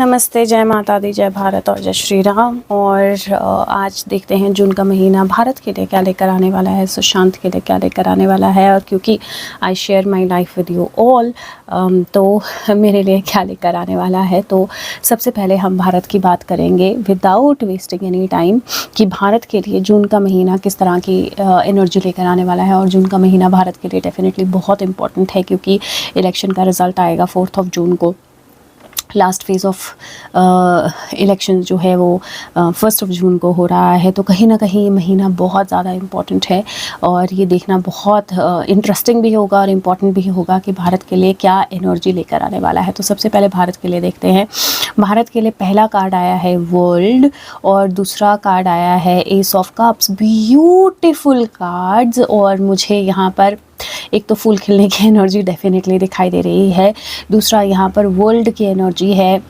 नमस्ते, जय माता दी, जय भारत और जय श्री राम। और आज देखते हैं जून का महीना भारत के लिए क्या लेकर आने वाला है, सुशांत के लिए क्या लेकर आने वाला है। और क्योंकि I share my life with you all, तो मेरे लिए क्या लेकर आने वाला है। तो सबसे पहले हम भारत की बात करेंगे विदाउट वेस्टिंग एनी टाइम कि भारत के लिए जून का महीना किस तरह की एनर्जी लेकर आने वाला है। और जून का महीना भारत के लिए डेफिनेटली बहुत इंपॉर्टेंट है क्योंकि इलेक्शन का रिज़ल्ट आएगा 4 जून को। लास्ट फेज़ ऑफ इलेक्शन जो है वो 1 जून को हो रहा है। तो कहीं ना कहीं ये महीना बहुत ज़्यादा इम्पॉर्टेंट है और ये देखना बहुत इंटरेस्टिंग भी होगा और इम्पॉर्टेंट भी होगा कि भारत के लिए क्या एनर्जी लेकर आने वाला है। तो सबसे पहले भारत के लिए देखते हैं। भारत के लिए पहला कार्ड आया है वर्ल्ड और दूसरा कार्ड आया है S of cups. Beautiful cards. और मुझे यहाँ पर एक तो फूल खिलने की एनर्जी डेफिनेटली दिखाई दे रही है, दूसरा यहाँ पर वर्ल्ड की एनर्जी है।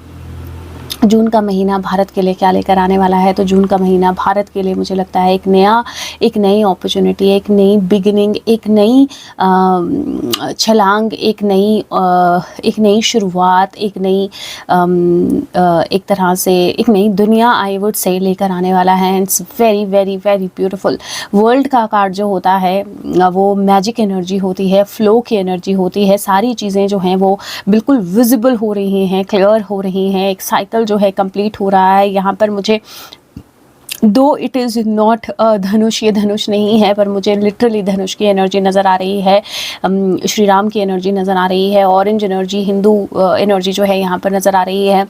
जून का महीना भारत के लिए क्या लेकर आने वाला है। तो जून का महीना भारत के लिए मुझे लगता है एक नई अपॉर्चुनिटी, एक नई बिगिनिंग, एक नई छलांग, एक नई शुरुआत, एक तरह से एक नई दुनिया आई वुड से लेकर आने वाला है। It's very very very beautiful. World का कार्ड जो होता है वो मैजिक एनर्जी होती है, फ्लो की एनर्जी होती है। सारी चीज़ें जो हैं वो बिल्कुल विजिबल हो रही हैं, क्लियर हो रही हैं, एक साइकिल जो है कंप्लीट हो रहा है। यहाँ पर मुझे दो इट इज़ नॉट धनुष, ये धनुष नहीं है, पर मुझे लिटरली धनुष की एनर्जी नज़र आ रही है, श्री राम की एनर्जी नज़र आ रही है, ऑरेंज एनर्जी, हिंदू एनर्जी जो है यहाँ पर नज़र आ रही है।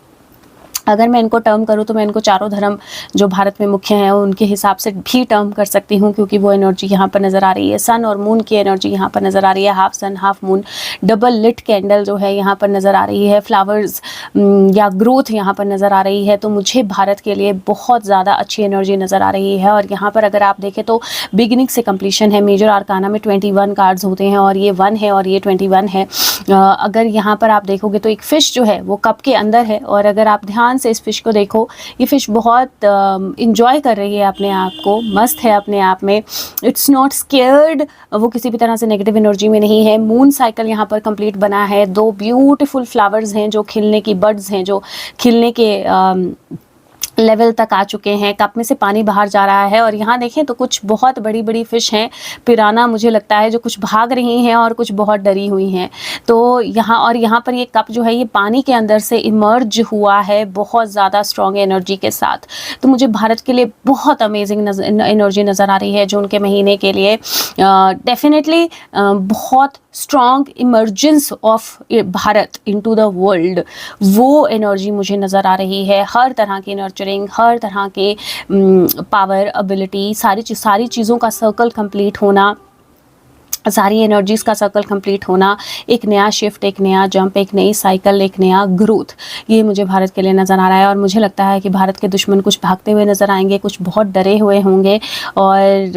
अगर मैं इनको टर्म करूँ तो मैं इनको चारों धर्म जो भारत में मुख्य हैं उनके हिसाब से भी टर्म कर सकती हूँ क्योंकि वो एनर्जी यहाँ पर नज़र आ रही है। सन और मून की एनर्जी यहाँ पर नज़र आ रही है, half sun half moon, double lit candle जो है यहाँ पर नज़र आ रही है, फ्लावर्स या ग्रोथ यहाँ पर नज़र आ रही है। तो मुझे भारत के लिए बहुत ज़्यादा अच्छी एनर्जी नज़र आ रही है। और यहाँ पर अगर आप देखें तो बिगिनिंग से कंप्लीशन है। मेजर आर्काना में 21 कार्ड्स होते हैं और ये 1 है और ये 21 है। अगर यहाँ पर आप देखोगे तो एक फ़िश जो है वो कप के अंदर है और अगर आप ध्यान से इस फिश को देखो, ये फिश बहुत इंजॉय कर रही है अपने आप को, मस्त है अपने आप में, इट्स नॉट स्केयर्ड, वो किसी भी तरह से नेगेटिव एनर्जी में नहीं है। मून साइकिल यहाँ पर कंप्लीट बना है, 2 ब्यूटीफुल फ्लावर्स हैं जो खिलने की, बर्ड्स हैं जो खिलने के लेवल तक आ चुके हैं, कप में से पानी बाहर जा रहा है। और यहाँ देखें तो कुछ बहुत बड़ी बड़ी फ़िश हैं, पिराना मुझे लगता है, जो कुछ भाग रही हैं और कुछ बहुत डरी हुई हैं। तो यहाँ पर ये कप जो है ये पानी के अंदर से इमर्ज हुआ है बहुत ज़्यादा स्ट्रॉन्ग एनर्जी के साथ। तो मुझे भारत के लिए बहुत अमेजिंग एनर्जी नज़र आ रही है जून के महीने के लिए। डेफिनेटली बहुत strong emergence of Bharat into the world, वो एनर्जी मुझे नज़र आ रही है। हर तरह की नर्चरिंग, हर तरह के पावर, एबिलिटी, सारी चीज़ों का सर्कल कंप्लीट होना, सारी एनर्जीज़ का सर्कल कंप्लीट होना, एक नया शिफ्ट, एक नया जंप, एक नई साइकिल, एक नया ग्रोथ, ये मुझे भारत के लिए नज़र आ रहा है। और मुझे लगता है कि भारत के दुश्मन कुछ भागते हुए नज़र आएंगे, कुछ बहुत डरे हुए होंगे और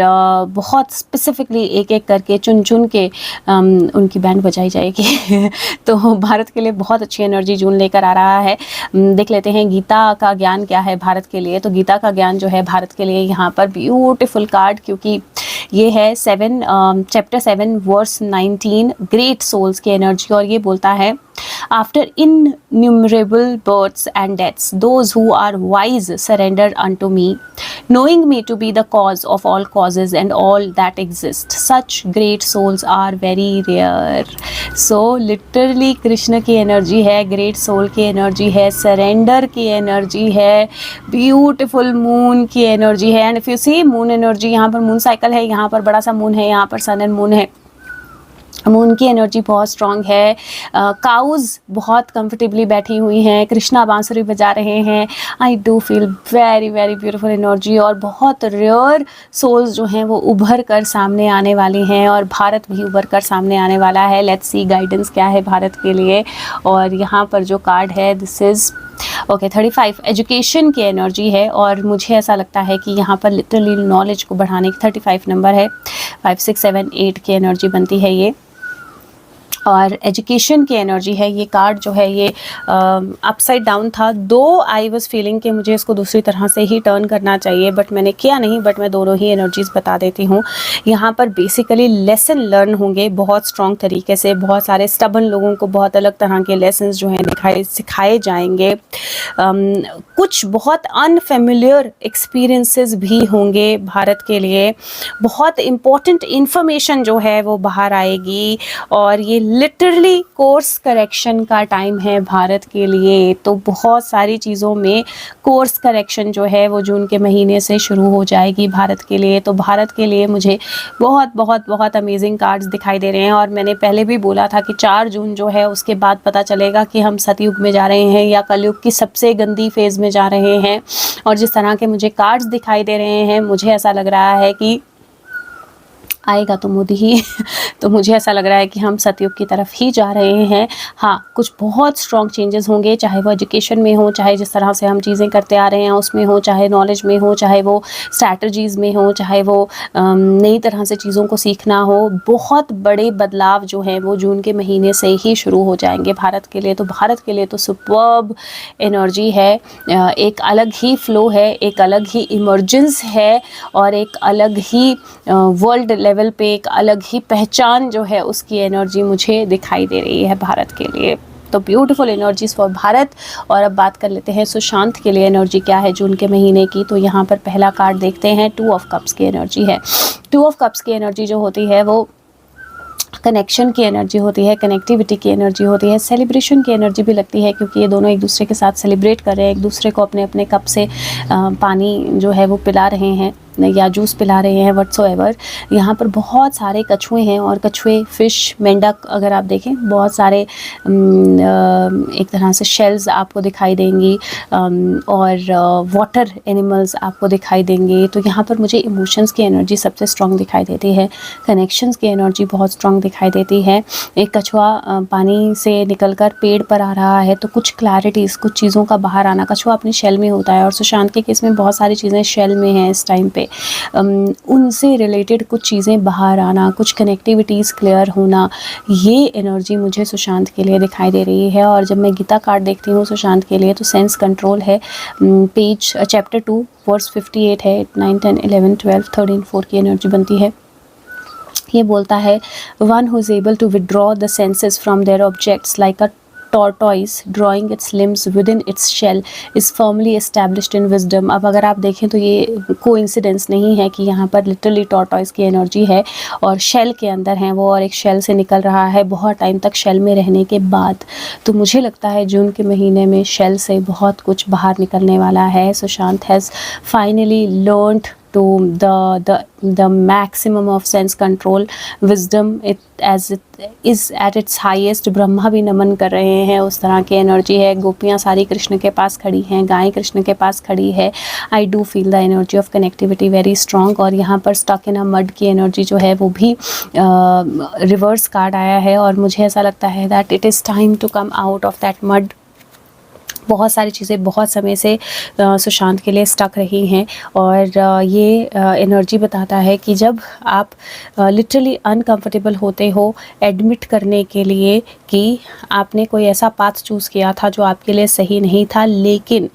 बहुत स्पेसिफिकली एक एक करके चुन के उनकी बैंड बजाई जाएगी। तो भारत के लिए बहुत अच्छी एनर्जी जून लेकर आ रहा है। देख लेते हैं गीता का ज्ञान क्या है भारत के लिए। तो गीता का ज्ञान जो है भारत के लिए यहाँ पर ब्यूटीफुल कार्ड, क्योंकि ये है चैप्टर 7 वर्स 19, ग्रेट सोल्स की एनर्जी। और ये बोलता है after innumerable births and deaths, those who are wise surrendered unto me, knowing me to be the cause of all causes and all that exist. Such great souls are very rare. So literally Krishna की energy है, great soul की energy है, surrender की energy है, beautiful moon की energy है। And if you see moon energy, यहाँ पर मून साइकिल है, यहाँ पर बड़ा सा मून है, यहाँ पर सन एंड मून है। मून की एनर्जी बहुत स्ट्रॉन्ग है। काउज बहुत कंफर्टेबली बैठी हुई हैं, कृष्णा बांसुरी बजा रहे हैं। आई do feel very very beautiful energy और बहुत रेयर सोल्स जो हैं वो उभर कर सामने आने वाली हैं और भारत भी उभर कर सामने आने वाला है। लेट्स सी गाइडेंस क्या है भारत के लिए। और यहाँ पर जो कार्ड है दिस इज़ 35 एजुकेशन की एनर्जी है और मुझे ऐसा लगता है कि यहाँ पर लिटरली नॉलेज को बढ़ाने की 35 नंबर है, 5 6 7 8 की एनर्जी बनती है ये। और एजुकेशन की एनर्जी है। ये कार्ड जो है ये अपसाइड डाउन था, दो आई वाज फीलिंग कि मुझे इसको दूसरी तरह से ही टर्न करना चाहिए, बट मैंने किया नहीं, बट मैं दोनों ही एनर्जीज बता देती हूँ। यहाँ पर बेसिकली लेसन लर्न होंगे बहुत स्ट्रॉन्ग तरीके से, बहुत सारे स्टबन लोगों को बहुत अलग तरह के लेसन्स जो हैं सिखाए जाएंगे। कुछ बहुत अनफेमिलियर एक्सपीरियंसेस भी होंगे भारत के लिए, बहुत इम्पोर्टेंट इन्फॉर्मेशन जो है वो बाहर आएगी, और ये लिटरली कोर्स करेक्शन का टाइम है भारत के लिए। तो बहुत सारी चीज़ों में कोर्स करेक्शन जो है वो जून के महीने से शुरू हो जाएगी भारत के लिए। तो भारत के लिए मुझे बहुत बहुत बहुत अमेजिंग कार्ड्स दिखाई दे रहे हैं। और मैंने पहले भी बोला था कि 4 जून जो है उसके बाद पता चलेगा कि हम सतयुग में जा रहे हैं या कलयुग की सबसे गंदी फेज़ में जा रहे हैं। और जिस तरह के मुझे कार्ड्स दिखाई दे रहे हैं, मुझे ऐसा लग रहा है कि आएगा तो मोदी ही तो मुझे ऐसा लग रहा है कि हम सतयुग की तरफ ही जा रहे हैं। हाँ, कुछ बहुत स्ट्रॉन्ग चेंजेस होंगे, चाहे वो एजुकेशन में हो, चाहे जिस तरह से हम चीज़ें करते आ रहे हैं उसमें हो, चाहे नॉलेज में हो, चाहे वो स्ट्रैटेजीज़ में हो, चाहे वो नई तरह से चीज़ों को सीखना हो। बहुत बड़े बदलाव जो हैं वो जून के महीने से ही शुरू हो जाएंगे भारत के लिए। तो भारत के लिए तो सुपर्ब एनर्जी है, एक अलग ही फ्लो है, एक अलग ही इमर्जेंस है, और एक अलग ही वर्ल्ड लेवल पे एक अलग ही पहचान जो है उसकी एनर्जी मुझे दिखाई दे रही है भारत के लिए। तो ब्यूटीफुल एनर्जीज फॉर भारत। और अब बात कर लेते हैं सुशांत के लिए एनर्जी क्या है जून के महीने की। तो यहाँ पर पहला कार्ड देखते हैं, 2 ऑफ कप्स की एनर्जी है। 2 ऑफ कप्स की एनर्जी जो होती है वो कनेक्शन की एनर्जी होती है, कनेक्टिविटी की एनर्जी होती है, सेलिब्रेशन की एनर्जी भी लगती है, क्योंकि ये दोनों एक दूसरे के साथ सेलिब्रेट कर रहे हैं, एक दूसरे को अपने अपने कप से पानी जो है वो पिला रहे हैं या जूस पिला रहे हैं, व्हाटसोएवर। यहाँ पर बहुत सारे कछुए हैं, और कछुए, फिश, मेंढक अगर आप देखें बहुत सारे एक तरह से शेल्स आपको दिखाई देंगी, और वाटर एनिमल्स आपको दिखाई देंगे। तो यहाँ पर मुझे इमोशंस की एनर्जी सबसे स्ट्रॉन्ग दिखाई देती है, कनेक्शंस की एनर्जी बहुत स्ट्रॉन्ग दिखाई देती है। एक कछुआ पानी से निकलकर पेड़ पर आ रहा है, तो कुछ क्लैरिटीज़, कुछ चीज़ों का बाहर आना। कछुआ अपनी शेल में होता है, और सुशांत के केस में बहुत सारी चीज़ें शेल में हैं इस टाइम पे। उनसे रिलेटेड कुछ चीज़ें बाहर आना, कुछ कनेक्टिविटीज़ क्लियर होना, ये एनर्जी मुझे सुशांत के लिए दिखाई दे रही है। और जब मैं गीता कार्ड देखती हूँ सुशांत के लिए, तो सेंस कंट्रोल है, पेज चैप्टर 2 वर्स 58 है, 9, 10, 11, 12, 13, 4 की एनर्जी बनती है। ये बोलता है, one who is able to withdraw the senses from their objects like a tortoise drawing its limbs within its shell is firmly established in wisdom। अब अगर आप देखें तो ये कोइंसिडेंस नहीं है कि यहाँ पर लिटरली टॉर्टॉइस की एनर्जी है और शेल के अंदर हैं वो, और एक शेल से निकल रहा है बहुत टाइम तक शेल में रहने के बाद। तो मुझे लगता है जून के महीने में शेल से बहुत कुछ बाहर निकलने वाला है। Sushant has finally learned to the maximum of sense control, wisdom, it as it is at its highest। Brahma भी नमन कर रहे हैं, उस तरह की एनर्जी है। गोपियाँ सारी कृष्ण के पास खड़ी हैं, गाय कृष्ण के पास खड़ी है। आई do feel the energy of connectivity very strong. और यहाँ पर स्टक इन अ मड की एनर्जी जो है वो भी रिवर्स कार्ड आया है, और मुझे ऐसा लगता है that it is time to come out of that mud. बहुत सारी चीज़ें बहुत समय से सुशांत के लिए स्टक रही हैं, और ये एनर्जी बताता है कि जब आप लिटरली अनकंफर्टेबल होते हो एडमिट करने के लिए कि आपने कोई ऐसा पाथ चूज़ किया था जो आपके लिए सही नहीं था, लेकिन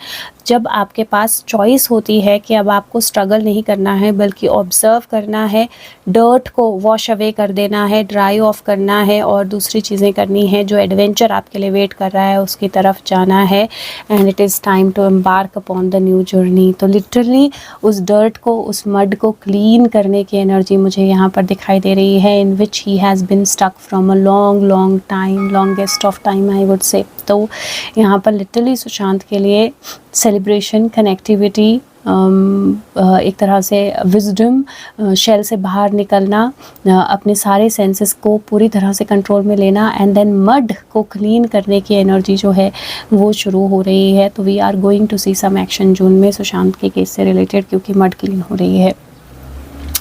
जब आपके पास चॉइस होती है कि अब आपको स्ट्रगल नहीं करना है बल्कि ऑब्ज़र्व करना है, डर्ट को वॉश अवे कर देना है, ड्राई ऑफ करना है, और दूसरी चीज़ें करनी है, जो एडवेंचर आपके लिए वेट कर रहा है उसकी तरफ जाना है। And it is time to embark upon the new journey. तो लिटरली उस डर्ट को, उस मड को क्लीन करने की एनर्जी मुझे यहाँ पर दिखाई दे रही है, in which he has been stuck from a long time, longest of time I would say. तो यहाँ पर लिटरली सुशांत के लिए सेलिब्रेशन, कनेक्टिविटी, एक तरह से विजडम, शेल से बाहर निकलना, अपने सारे सेंसेस को पूरी तरह से कंट्रोल में लेना, एंड देन मड को क्लीन करने की एनर्जी जो है वो शुरू हो रही है। तो we are going to see some action June में सुशांत के केस से रिलेटेड, क्योंकि मड क्लीन हो रही है।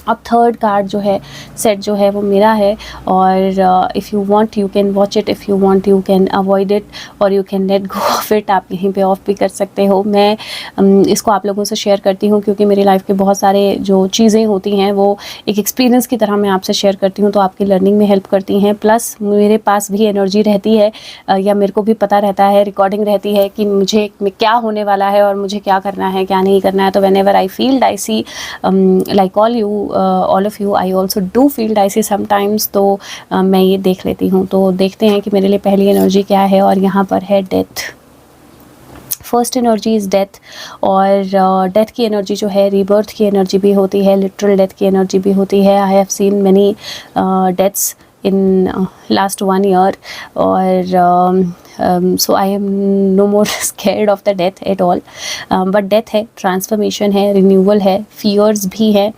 अब थर्ड कार्ड जो है सेट जो है वो मेरा है, और if you want you can watch it, if you want you can avoid it, और you can let go of it. आप यहीं पे ऑफ भी कर सकते हो। मैं इसको आप लोगों से शेयर करती हूँ क्योंकि मेरी लाइफ के बहुत सारे जो चीज़ें होती हैं वो एक एक्सपीरियंस की तरह मैं आपसे शेयर करती हूँ, तो आपकी लर्निंग में हेल्प करती हैं। प्लस मेरे पास भी एनर्जी रहती है, या मेरे को भी पता रहता है, रिकॉर्डिंग रहती है कि मुझे क्या होने वाला है और मुझे क्या करना है, क्या नहीं करना है। तो whenever I feel dicey, like all of you, I also do feel dicey sometimes, तो मैं ये देख लेती हूँ। तो देखते हैं कि मेरे लिए पहली एनर्जी क्या है, और यहाँ पर है death. First energy is death, और डेथ की एनर्जी जो है रीबर्थ की एनर्जी भी होती है, लिटरल डेथ की एनर्जी भी होती है। I have seen many deaths in last 1 year, और so I am no more scared of the death at all, but death है, transformation है, renewal है, fears भी है,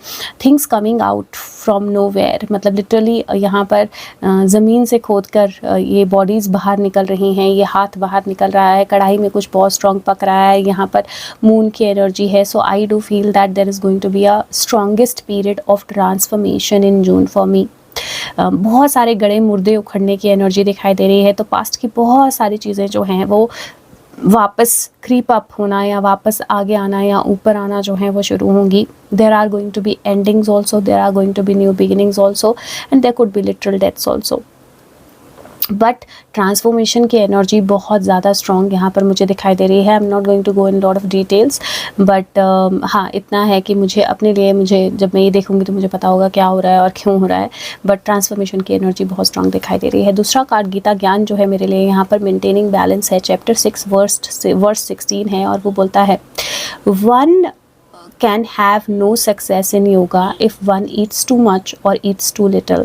things coming out from nowhere, मतलब literally यहाँ पर ज़मीन से खोद कर ये bodies बाहर निकल रही हैं, ये हाथ बाहर निकल रहा है, कढ़ाई में कुछ बहुत strong पक रहा है, यहाँ पर moon की energy है। So I do feel that there is going to be a strongest period of transformation in June for me। बहुत सारे गड़े मुर्दे उखड़ने की एनर्जी दिखाई दे रही है। तो पास्ट की बहुत सारी चीज़ें जो हैं वो वापस क्रीप अप होना, या वापस आगे आना, या ऊपर आना जो है वो शुरू होंगी। There are going to be endings also, there are going to be new beginnings also, and there could be literal deaths also. But transformation की एनर्जी बहुत ज़्यादा स्ट्रॉन्ग यहाँ पर मुझे दिखाई दे रही है। I am not going to go in lot of details, but हाँ इतना है कि मुझे अपने लिए, मुझे जब मैं ये देखूँगी तो मुझे पता होगा क्या हो रहा है और क्यों हो रहा है। बट ट्रांसफॉर्मेशन की एनर्जी बहुत स्ट्रॉन्ग दिखाई दे रही है। दूसरा कार्ड गीता ज्ञान जो है मेरे लिए यहाँ पर मेंटेनिंग बैलेंस है, चैप्टर 6 वर्स 16 है, और वो बोलता है one can have no success in yoga if one eats too much or eats too little,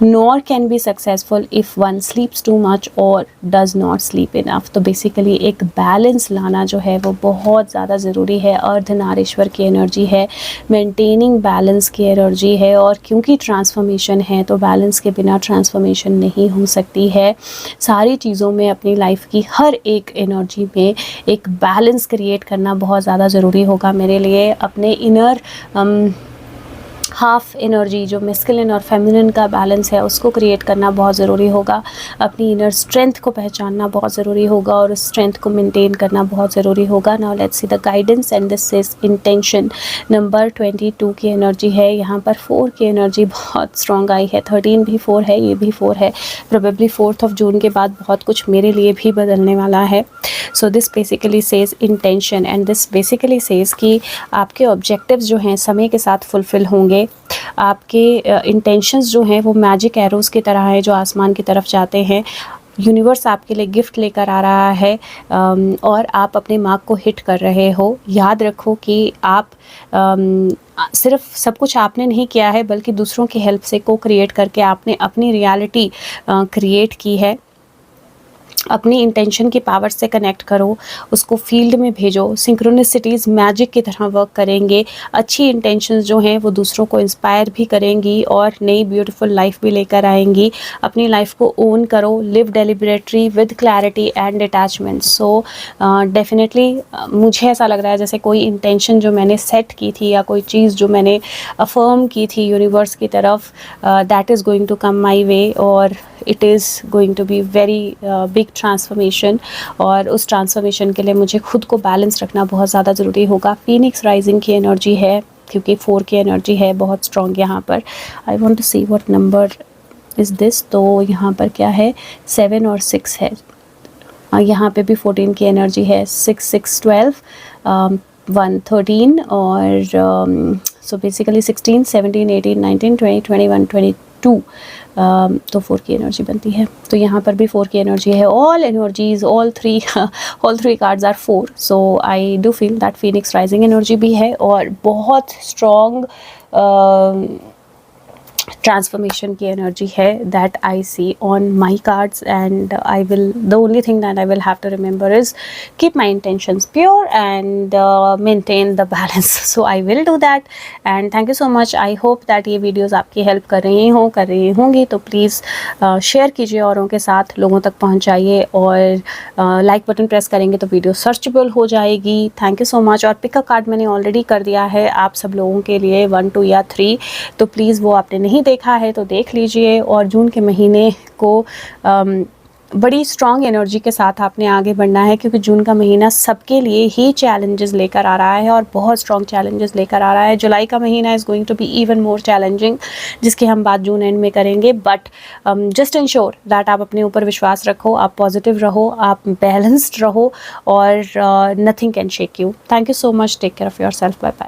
nor can be successful if one sleeps too much or does not sleep enough। तो basically एक balance लाना जो है वो बहुत ज़्यादा ज़रूरी है। अर्धनारीश्वर की एनर्जी है, मेंटेनिंग बैलेंस की एनर्जी है, और क्योंकि ट्रांसफॉर्मेशन है तो बैलेंस के बिना ट्रांसफॉर्मेशन नहीं हो सकती है। सारी चीज़ों में, अपनी लाइफ की हर एक एनर्जी में एक बैलेंस क्रिएट करना बहुत ज़्यादा ज़रूरी होगा मेरे लिए। अपने इनर हाफ एनर्जी जो मैस्कुलिन और फेमिनिन का बैलेंस है उसको क्रिएट करना बहुत ज़रूरी होगा। अपनी इनर स्ट्रेंथ को पहचानना बहुत ज़रूरी होगा, और उस स्ट्रेंथ को मेंटेन करना बहुत ज़रूरी होगा। Now let's see the guidance, and this is intention. Number 22 की एनर्जी है, यहाँ पर 4 की एनर्जी बहुत स्ट्रॉन्ग आई है। 13 भी 4 है, ये भी 4 है। प्रोबेबली 4th ऑफ जून के बाद बहुत कुछ मेरे लिए भी बदलने वाला है। So this basically says intention, and this basically says कि आपके ऑब्जेक्टिव्स जो हैं समय के साथ फुलफ़िल होंगे। आपके इंटेंशंस जो हैं वो मैजिक एरोज़ की तरह हैं जो आसमान की तरफ जाते हैं। यूनिवर्स आपके लिए गिफ्ट लेकर आ रहा है, और आप अपने मार्क को हिट कर रहे हो। याद रखो कि आप सिर्फ सब कुछ आपने नहीं किया है, बल्कि दूसरों की हेल्प से को क्रिएट करके आपने अपनी रियलिटी क्रिएट की है। अपनी इंटेंशन की पावर से कनेक्ट करो, उसको फील्ड में भेजो। सिंक्रोनिसिटीज़ मैजिक की तरह वर्क करेंगे। अच्छी इंटेंशंस जो हैं वो दूसरों को इंस्पायर भी करेंगी और नई ब्यूटीफुल लाइफ भी लेकर आएंगी। अपनी लाइफ को ओन करो, live deliberately with clarity and attachment. So definitely मुझे ऐसा लग रहा है जैसे कोई इंटेंशन जो मैंने सेट की थी, या कोई चीज़ जो मैंने अफर्म की थी यूनिवर्स की तरफ, that is going to come my way, और it is going to be very big transformation. और उस ट्रांसफॉर्मेशन के लिए मुझे खुद को बैलेंस रखना बहुत ज़्यादा ज़रूरी होगा। फीनिक्स राइजिंग की एनर्जी है, क्योंकि 4 की एनर्जी है बहुत स्ट्रॉन्ग यहाँ पर। I want to see what number is this. तो यहाँ पर क्या है, 7 और 6 है। यहाँ पे भी 14 की एनर्जी है। 6 6 12, 1 13, और सो बेसिकली 16 17 18 19 20 21 22, तो 4 की एनर्जी बनती है। तो यहाँ पर भी 4 की एनर्जी है। All energies, all three cards are 4। So I do feel that phoenix rising energy भी है, और बहुत स्ट्रॉन्ग ट्रांसफॉर्मेशन की एनर्जी है that I see on my cards and I will the only thing that I will have to remember is keep my intentions pure and maintain the balance. So I will do that and thank you so much. I hope that ये videos आपकी help कर रही होंगी. तो please share कीजिए औरों के साथ, लोगों तक पहुँचाइए और लाइक बटन प्रेस करेंगे तो वीडियो सर्चेबल हो जाएगी. Thank you so much. और पिक अ कार्ड मैंने ऑलरेडी कर दिया है आप सब लोगों के लिए 1, 2 या 3. तो प्लीज़ वो आपने नहीं देखा है तो देख लीजिए. और जून के महीने को बड़ी स्ट्रॉन्ग एनर्जी के साथ आपने आगे बढ़ना है, क्योंकि जून का महीना सबके लिए ही चैलेंजेस लेकर आ रहा है और बहुत स्ट्रॉन्ग चैलेंजेस लेकर आ रहा है. जुलाई का महीना is going to be even more challenging, जिसकी हम बात जून एंड में करेंगे. बट जस्ट इंश्योर दैट आप अपने ऊपर विश्वास रखो, आप पॉजिटिव रहो, आप बैलेंस्ड रहो और nothing can shake you. Thank you so much. Take care of yourself. Bye bye.